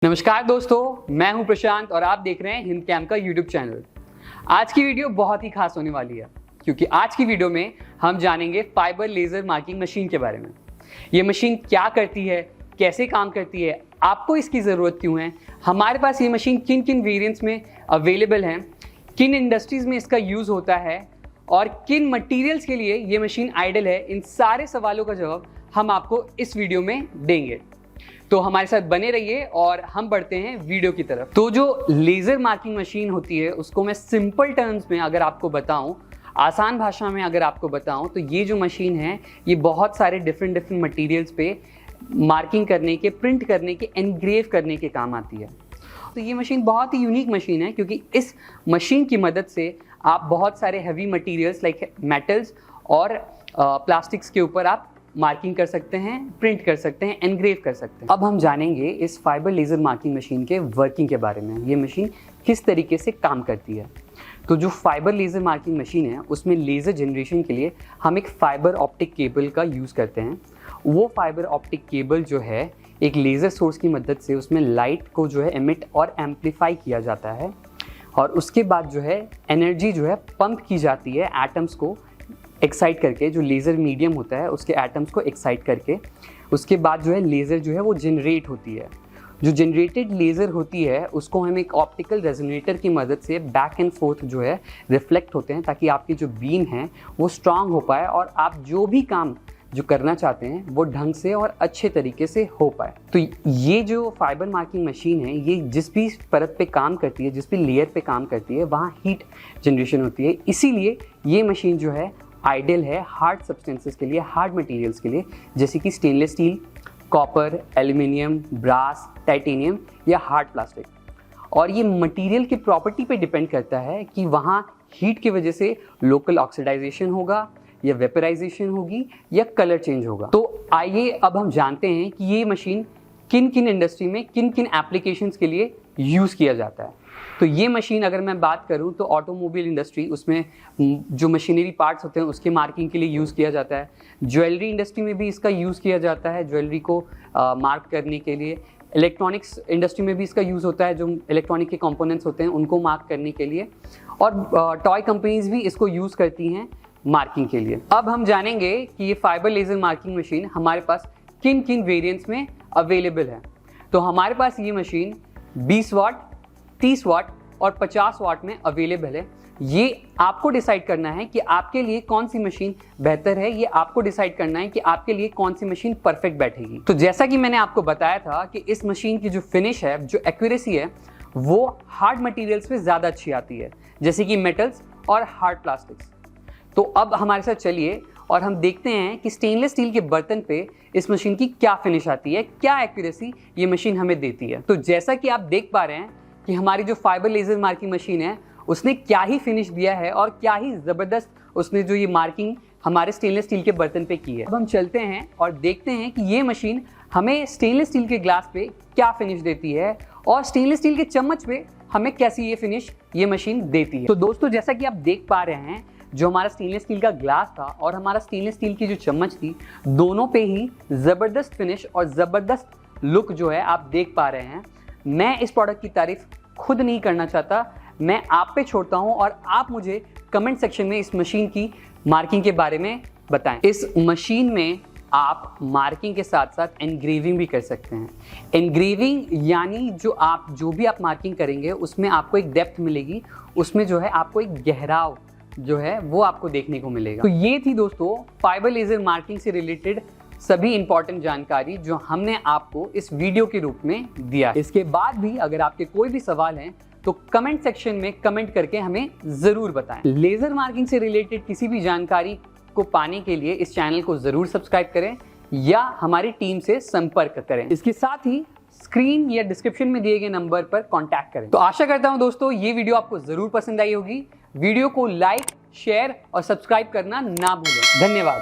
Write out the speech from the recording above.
नमस्कार दोस्तों, मैं हूं प्रशांत और आप देख रहे हैं हिंद कैम का यूट्यूब चैनल। आज की वीडियो बहुत ही खास होने वाली है क्योंकि आज की वीडियो में हम जानेंगे फाइबर लेजर मार्किंग मशीन के बारे में। ये मशीन क्या करती है, कैसे काम करती है, आपको इसकी ज़रूरत क्यों है, हमारे पास ये मशीन किन किन वेरिएंट्स में अवेलेबल है, किन इंडस्ट्रीज़ में इसका यूज़ होता है और किन मटीरियल्स के लिए ये मशीन आइडल है, इन सारे सवालों का जवाब हम आपको इस वीडियो में देंगे। तो हमारे साथ बने रहिए और हम बढ़ते हैं वीडियो की तरफ। तो जो लेज़र मार्किंग मशीन होती है उसको मैं सिंपल टर्म्स में अगर आपको बताऊं, आसान भाषा में अगर आपको बताऊं, तो ये जो मशीन है ये बहुत सारे डिफरेंट मटेरियल्स पे मार्किंग करने के, प्रिंट करने के, एनग्रेव करने के काम आती है। तो ये मशीन बहुत ही यूनिक मशीन है क्योंकि इस मशीन की मदद से आप बहुत सारे हैवी मटीरियल्स लाइक मेटल्स और प्लास्टिक्स के ऊपर आप मार्किंग कर सकते हैं, प्रिंट कर सकते हैं, एनग्रेव कर सकते हैं। अब हम जानेंगे इस फाइबर लेज़र मार्किंग मशीन के वर्किंग के बारे में। ये मशीन किस तरीके से काम करती है। तो जो फाइबर लेज़र मार्किंग मशीन है उसमें लेज़र जनरेशन के लिए हम एक फाइबर ऑप्टिक केबल का यूज़ करते हैं। वो फाइबर ऑप्टिक केबल जो है एक लेज़र सोर्स की मदद से उसमें लाइट को जो है एमिट और एम्पलीफाई किया जाता है और उसके बाद जो है एनर्जी जो है पंप की जाती है एटम्स को एक्साइट करके। जो लेज़र मीडियम होता है उसके एटम्स को एक्साइट करके उसके बाद जो है लेज़र जो है वो जनरेट होती है। जो जनरेटेड लेज़र होती है उसको हम एक ऑप्टिकल रेजोनेटर की मदद से बैक एंड फोर्थ जो है रिफ्लेक्ट होते हैं ताकि आपकी जो बीम है वो स्ट्रांग हो पाए और आप जो भी काम जो करना चाहते हैं वो ढंग से और अच्छे तरीके से हो पाए। तो ये जो फाइबर मार्किंग मशीन है ये जिस भी परत पे काम करती है, जिस भी लेयर पे काम करती है वहाँ हीट जनरेशन होती है। इसीलिए ये मशीन जो है आइडियल है हार्ड सब्सटेंसेस के लिए, हार्ड मटेरियल्स के लिए, जैसे कि stainless steel, copper, aluminium, brass, titanium या हार्ड प्लास्टिक। और ये मटेरियल की प्रॉपर्टी पे डिपेंड करता है कि वहाँ हीट की वजह से लोकल ऑक्सीडाइजेशन होगा या वेपराइजेशन होगी या कलर चेंज होगा। तो आइए अब हम जानते हैं कि ये मशीन किन किन इंडस्ट्री में, किन किन एप्लीकेशंस के लिए यूज़ किया जाता है। तो ये मशीन अगर मैं बात करूं तो ऑटोमोबाइल इंडस्ट्री, उसमें जो मशीनरी पार्ट्स होते हैं उसके मार्किंग के लिए यूज़ किया जाता है। ज्वेलरी इंडस्ट्री में भी इसका यूज़ किया जाता है, ज्वेलरी को मार्क करने के लिए। इलेक्ट्रॉनिक्स इंडस्ट्री में भी इसका यूज़ होता है, जो इलेक्ट्रॉनिक के कंपोनेंट्स होते हैं उनको मार्क करने के लिए। और टॉय कंपनीज भी इसको यूज़ करती हैं मार्किंग के लिए। अब हम जानेंगे कि ये फाइबर लेज़र मार्किंग मशीन हमारे पास किन किन वेरिएंट्स में अवेलेबल है। तो हमारे पास ये मशीन 20 वाट, 30 वाट और 50 वाट में अवेलेबल है। ये आपको डिसाइड करना है कि आपके लिए कौन सी मशीन बेहतर है, ये आपको डिसाइड करना है कि आपके लिए कौन सी मशीन परफेक्ट बैठेगी। तो जैसा कि मैंने आपको बताया था कि इस मशीन की जो फिनिश है, जो एक्यूरेसी है, वो हार्ड मटेरियल्स में ज़्यादा अच्छी आती है, जैसे कि मेटल्स और हार्ड प्लास्टिक्स। तो अब हमारे साथ चलिए और हम देखते हैं कि स्टेनलेस स्टील के बर्तन पे इस मशीन की क्या फिनिश आती है, क्या एक्यूरेसी ये मशीन हमें देती है। तो जैसा कि आप देख पा रहे हैं कि हमारी जो फाइबर लेज़र मार्किंग मशीन है उसने क्या ही फिनिश दिया है और क्या ही ज़बरदस्त उसने जो ये मार्किंग हमारे स्टेनलेस स्टील के बर्तन पे की है। अब हम चलते हैं और देखते हैं कि ये मशीन हमें स्टेनलेस स्टील के ग्लास पे क्या फिनिश देती है और स्टेनलेस स्टील के चम्मच पे हमें कैसी ये फिनिश ये मशीन देती है। तो दोस्तों, जैसा कि आप देख पा रहे हैं, जो हमारा स्टेनलेस स्टील का ग्लास था और हमारा स्टेनलेस स्टील की जो चम्मच थी, दोनों पे ही ज़बरदस्त फिनिश और ज़बरदस्त लुक जो है आप देख पा रहे हैं। मैं इस प्रोडक्ट की तारीफ खुद नहीं करना चाहता, मैं आप पे छोड़ता हूं और आप मुझे कमेंट सेक्शन में इस मशीन की मार्किंग के बारे में बताएं। इस मशीन में आप मार्किंग के साथ साथ एनग्रेविंग भी कर सकते हैं। एनग्रेविंग यानी जो भी आप मार्किंग करेंगे उसमें आपको एक डेप्थ मिलेगी, उसमें जो है आपको एक गहराव जो है वो आपको देखने को मिलेगा। तो ये थी दोस्तों फाइबर लेज़र मार्किंग से रिलेटेड सभी इंपॉर्टेंट जानकारी जो हमने आपको इस वीडियो के रूप में दिया। इसके बाद भी अगर आपके कोई भी सवाल हैं तो कमेंट सेक्शन में कमेंट करके हमें ज़रूर बताएं। लेज़र मार्किंग से रिलेटेड किसी भी जानकारी को पाने के लिए इस चैनल को ज़रूर सब्सक्राइब करें या हमारी टीम से संपर्क करें। इसके साथ ही स्क्रीन या डिस्क्रिप्शन में दिए गए नंबर पर कॉन्टैक्ट करें। तो आशा करता हूं दोस्तों ये वीडियो आपको ज़रूर पसंद आई होगी। वीडियो को लाइक, शेयर और सब्सक्राइब करना ना भूलें। धन्यवाद।